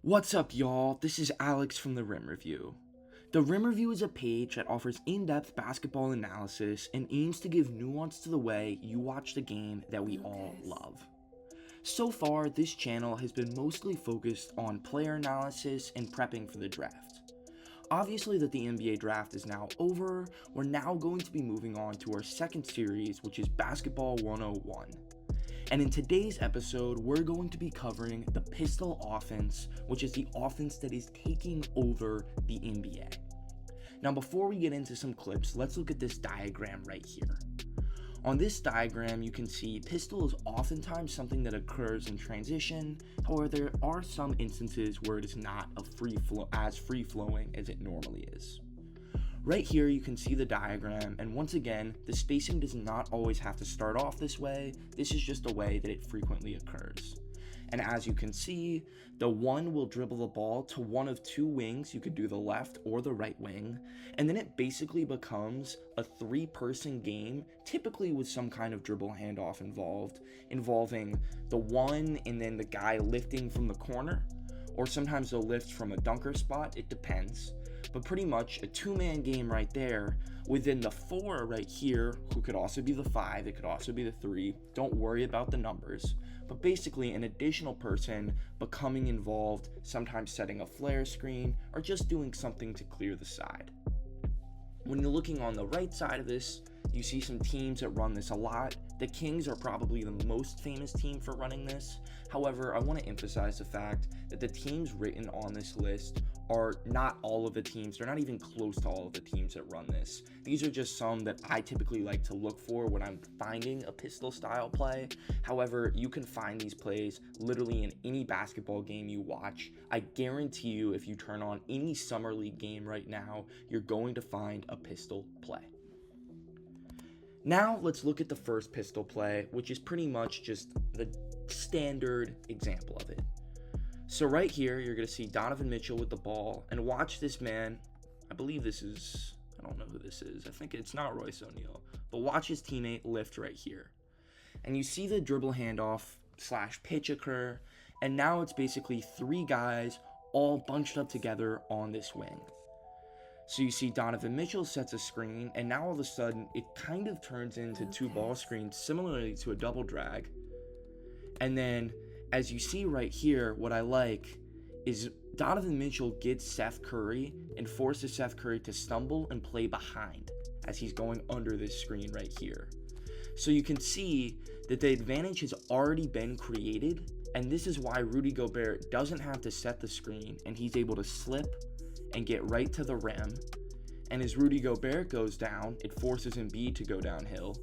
What's up, y'all? This is Alex from the Rim Review. The Rim Review is a page that offers in-depth basketball analysis and aims to give nuance to the way you watch the game that we all love. So far, this channel has been mostly focused on player analysis and prepping for the draft. Obviously that the NBA draft is now over, we're now going to be moving on to our second series, which is Basketball 101. And in today's episode, we're going to be covering the pistol offense, which is the offense that is taking over the NBA. Now, before we get into some clips, let's look at this diagram right here. On this diagram, you can see pistol is oftentimes something that occurs in transition. However, there are some instances where it is not as free-flowing as it normally is. Right here you can see the diagram, and once again, the spacing does not always have to start off this way. This is just a way that it frequently occurs. And as you can see, the one will dribble the ball to one of two wings. You could do the left or the right wing, and then it basically becomes a three-person game, typically with some kind of dribble handoff involving the one and then the guy lifting from the corner, or sometimes they'll lift from a dunker spot. It depends. But pretty much a two-man game right there. Within the four right here, who could also be the five, it could also be the three. Don't worry about the numbers. But basically an additional person becoming involved, sometimes setting a flare screen, or just doing something to clear the side. When you're looking on the right side of this, you see some teams that run this a lot. The Kings are probably the most famous team for running this. However, I want to emphasize the fact that the teams written on this list are not all of the teams. They're not even close to all of the teams that run this. These are just some that I typically like to look for when I'm finding a pistol style play. However, you can find these plays literally in any basketball game you watch. I guarantee you, if you turn on any summer league game right now, you're going to find a pistol play. Now let's look at the first pistol play, which is pretty much just the standard example of it. So right here, you're going to see Donovan Mitchell with the ball, and watch this man. I believe this is, I don't know who this is. I think it's not Royce O'Neal, but watch his teammate lift right here. And you see the dribble handoff / pitch occur, and now it's basically three guys all bunched up together on this wing. So you see Donovan Mitchell sets a screen, and now all of a sudden it kind of turns into two ball screens, similarly to a double drag. And then, as you see right here, what I like is Donovan Mitchell gets Seth Curry and forces Seth Curry to stumble and play behind as he's going under this screen right here. So you can see that the advantage has already been created, and this is why Rudy Gobert doesn't have to set the screen, and he's able to slip and get right to the rim. And as Rudy Gobert goes down, it forces Embiid to go downhill,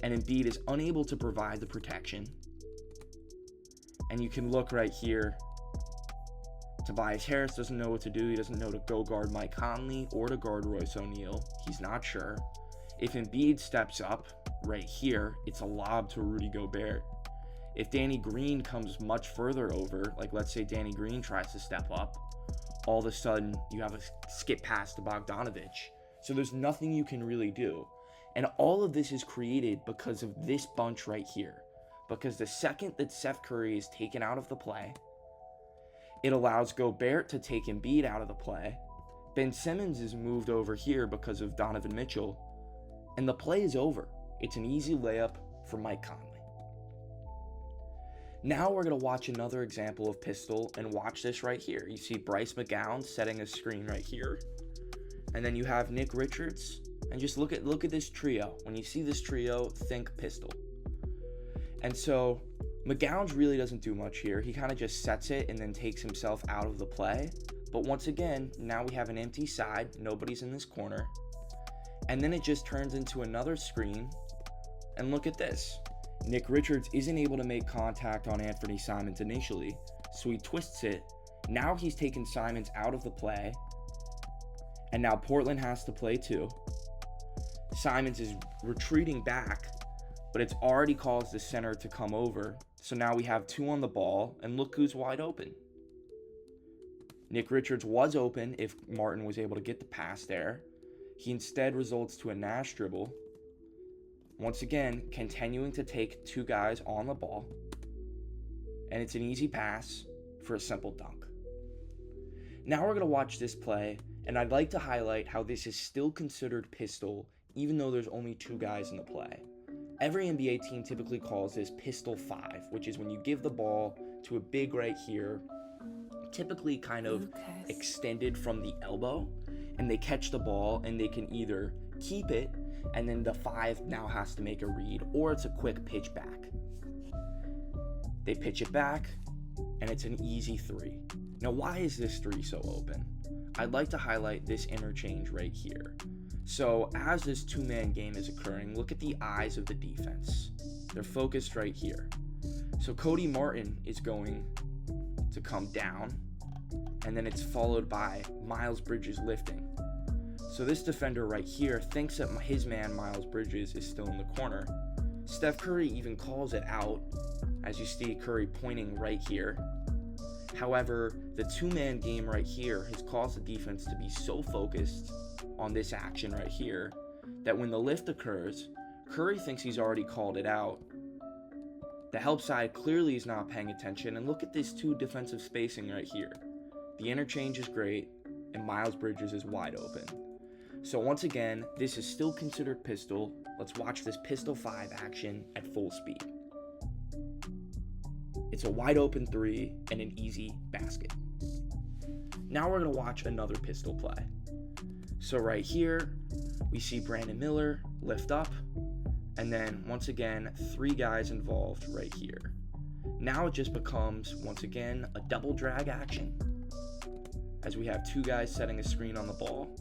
and Embiid is unable to provide the protection. And you can look right here. Tobias Harris doesn't know what to do. He doesn't know to go guard Mike Conley or to guard Royce O'Neal. He's not sure. If Embiid steps up right here, it's a lob to Rudy Gobert. If Danny Green comes much further over, like let's say Danny Green tries to step up, all of a sudden you have a skip pass to Bogdanovich. So there's nothing you can really do. And all of this is created because of this bunch right here. Because the second that Seth Curry is taken out of the play, it allows Gobert to take Embiid out of the play. Ben Simmons is moved over here because of Donovan Mitchell, and the play is over. It's an easy layup for Mike Conley. Now we're going to watch another example of pistol, and watch this right here. You see Bryce McGowan setting a screen right here, and then you have Nick Richards, and just look at this trio. When you see this trio, think pistol. And so McGowan really doesn't do much here. He kind of just sets it and then takes himself out of the play. But once again, now we have an empty side. Nobody's in this corner. And then it just turns into another screen. And look at this. Nick Richards isn't able to make contact on Anthony Simons initially, so he twists it. Now he's taken Simons out of the play. And now Portland has to play too. Simons is retreating back, but it's already caused the center to come over. So now we have two on the ball, and look who's wide open. Nick Richards was open if Martin was able to get the pass there. He instead results to a Nash dribble. Once again, continuing to take two guys on the ball. And it's an easy pass for a simple dunk. Now we're going to watch this play, and I'd like to highlight how this is still considered pistol even though there's only 2 guys in the play. Every NBA team typically calls this pistol 5, which is when you give the ball to a big right here, typically kind of extended from the elbow, and they catch the ball and they can either keep it and then the 5 now has to make a read, or it's a quick pitch back. They pitch it back and it's an easy 3. Now why is this 3 so open? I'd like to highlight this interchange right here. So as this 2-man game is occurring, look at the eyes of the defense. They're focused right here. So Cody Martin is going to come down, and then it's followed by Miles Bridges lifting. So this defender right here thinks that his man Miles Bridges is still in the corner. Steph Curry even calls it out, as you see Curry pointing right here. However, the 2-man game right here has caused the defense to be so focused on this action right here that when the lift occurs, Curry thinks he's already called it out. The help side clearly is not paying attention, and look at this 2 defensive spacing right here. The interchange is great, and Miles Bridges is wide open. So once again, this is still considered pistol. Let's watch this pistol 5 action at full speed. It's a wide open 3 and an easy basket. Now we're going to watch another pistol play. So right here, we see Brandon Miller lift up, and then once again, 3 guys involved right here. Now it just becomes, once again, a double drag action, as we have 2 guys setting a screen on the ball,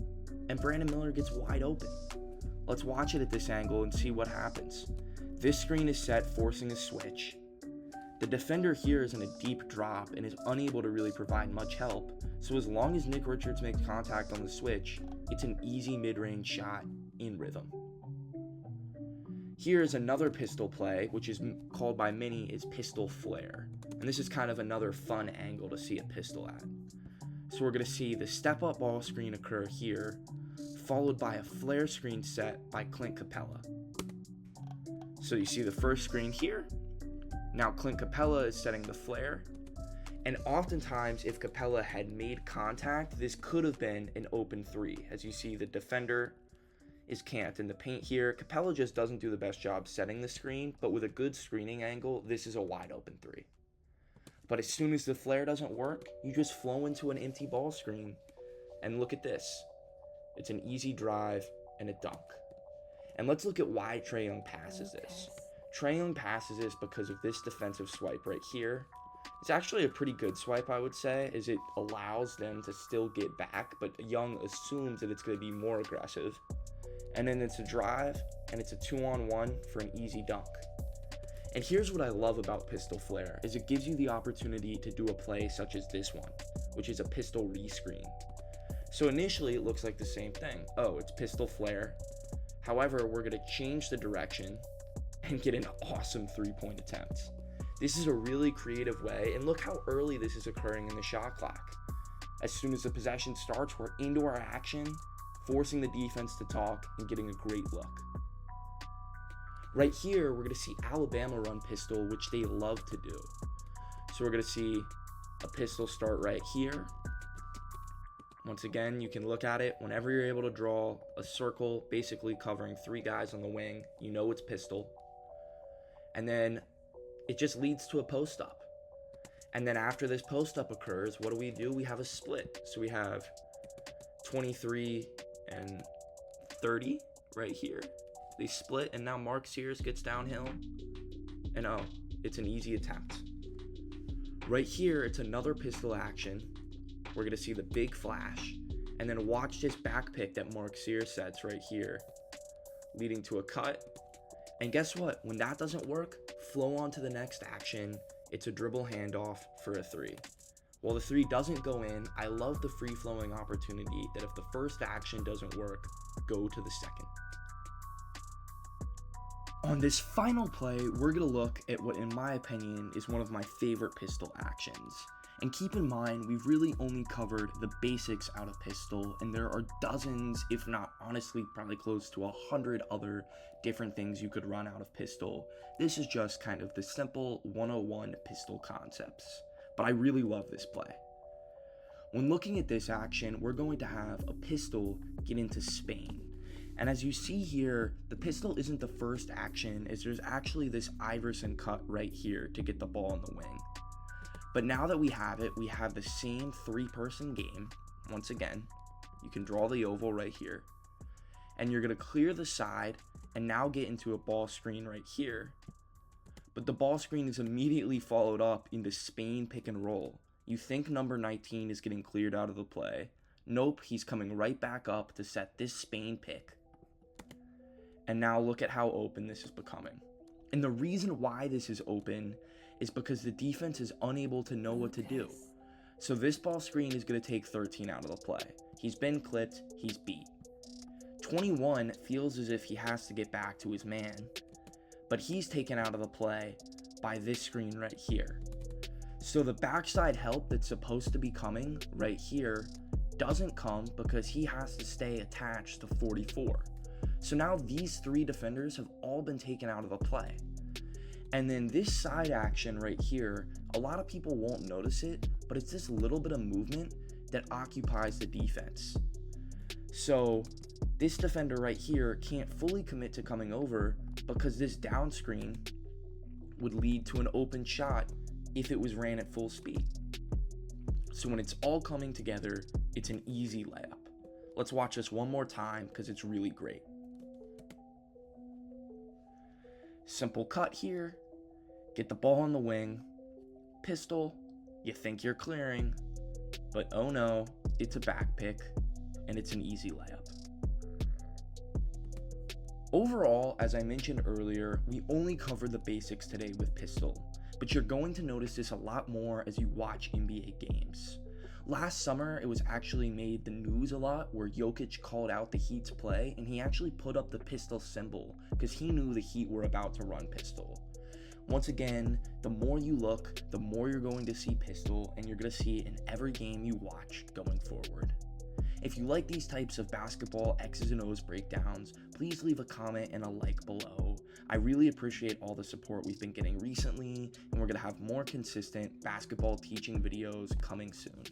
and Brandon Miller gets wide open. Let's watch it at this angle and see what happens. This screen is set, forcing a switch. The defender here is in a deep drop and is unable to really provide much help, so as long as Nick Richards makes contact on the switch, it's an easy mid-range shot in rhythm. Here is another pistol play, which is called by many as pistol flare, and this is kind of another fun angle to see a pistol at. So we're going to see the step-up ball screen occur here, followed by a flare screen set by Clint Capella. So you see the first screen here. Now Clint Capella is setting the flare, and oftentimes if Capella had made contact, this could have been an open 3. As you see, the defender is camped in the paint here. Capella just doesn't do the best job setting the screen, but with a good screening angle, this is a wide open 3. But as soon as the flare doesn't work, you just flow into an empty ball screen, and look at this. It's an easy drive and a dunk. And let's look at why Trae Young passes this. Trae Young passes this because of this defensive swipe right here. It's actually a pretty good swipe, I would say, as it allows them to still get back, but Young assumes that it's going to be more aggressive. And then it's a drive, and it's a 2-on-1 for an easy dunk. And here's what I love about pistol flare, is it gives you the opportunity to do a play such as this one, which is a pistol rescreen. So initially it looks like the same thing. Oh, it's pistol flare. However, we're going to change the direction and get an awesome 3-point attempt. This is a really creative way, and look how early this is occurring in the shot clock. As soon as the possession starts, we're into our action, forcing the defense to talk and getting a great look. Right here, we're going to see Alabama run pistol, which they love to do. So we're going to see a pistol start right here. Once again, you can look at it whenever you're able to draw a circle, basically covering 3 guys on the wing. You know it's pistol. And then it just leads to a post-up. And then after this post-up occurs, what do? We have a split. So we have 23 and 30 right here. They split, and now Mark Sears gets downhill. And oh, it's an easy attempt. Right here, it's another pistol action. We're going to see the big flash. And then watch this back pick that Mark Sears sets right here, leading to a cut. And guess what? When that doesn't work, flow on to the next action. It's a dribble handoff for a 3. While the 3 doesn't go in, I love the free-flowing opportunity that if the first action doesn't work, go to the second. On this final play, we're going to look at what, in my opinion, is one of my favorite pistol actions. And keep in mind, we've really only covered the basics out of pistol, and there are dozens, if not honestly probably close to 100 other different things you could run out of pistol. This is just kind of the simple 101 pistol concepts, but I really love this play. When looking at this action, we're going to have a pistol get into Spain. And as you see here, the pistol isn't the first action, as there's actually this Iverson cut right here to get the ball in the wing. But now that we have it, we have the same 3-person game. Once again, you can draw the oval right here. And you're going to clear the side and now get into a ball screen right here. But the ball screen is immediately followed up into Spain pick and roll. You think number 19 is getting cleared out of the play. Nope, he's coming right back up to set this Spain pick. And now look at how open this is becoming. And the reason why this is open is because the defense is unable to know what to do. So this ball screen is going to take 13 out of the play. He's been clipped, he's beat. 21 feels as if he has to get back to his man, but he's taken out of the play by this screen right here. So the backside help that's supposed to be coming right here doesn't come because he has to stay attached to 44. So now these 3 defenders have all been taken out of the play. And then this side action right here, a lot of people won't notice it, but it's this little bit of movement that occupies the defense. So this defender right here can't fully commit to coming over because this down screen would lead to an open shot if it was ran at full speed. So when it's all coming together, it's an easy layup. Let's watch this one more time because it's really great. Simple cut here, get the ball on the wing, pistol, you think you're clearing, but oh no, it's a back pick, and it's an easy layup. Overall, as I mentioned earlier, we only covered the basics today with pistol, but you're going to notice this a lot more as you watch NBA games. Last summer, it was actually made the news a lot where Jokic called out the Heat's play and he actually put up the pistol symbol because he knew the Heat were about to run pistol. Once again, the more you look, the more you're going to see pistol, and you're going to see it in every game you watch going forward. If you like these types of basketball X's and O's breakdowns, please leave a comment and a like below. I really appreciate all the support we've been getting recently, and we're going to have more consistent basketball teaching videos coming soon.